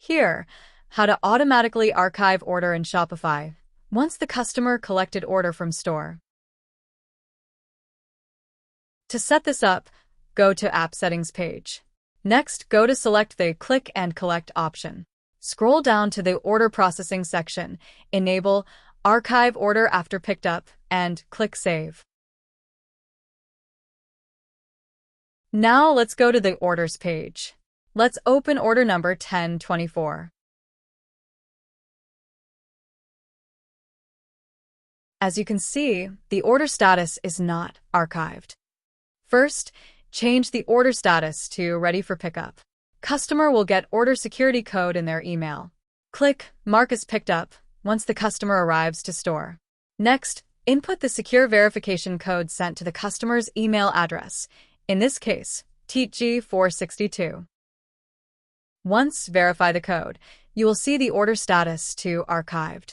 Here, how to automatically archive order in Shopify once the customer collected order from store. To set this up, go to App Settings page. Next, go to select the Click and Collect option. Scroll down to the Order Processing section, enable Archive Order After Picked Up, and click Save. Now let's go to the Orders page. Let's open order number 1024. As you can see, the order status is not archived. First, change the order status to Ready for Pickup. Customer will get order security code in their email. Click Mark as Picked Up once the customer arrives to store. Next, input the secure verification code sent to the customer's email address, in this case, TG462. Once verify the code, you will see the order status to Archived.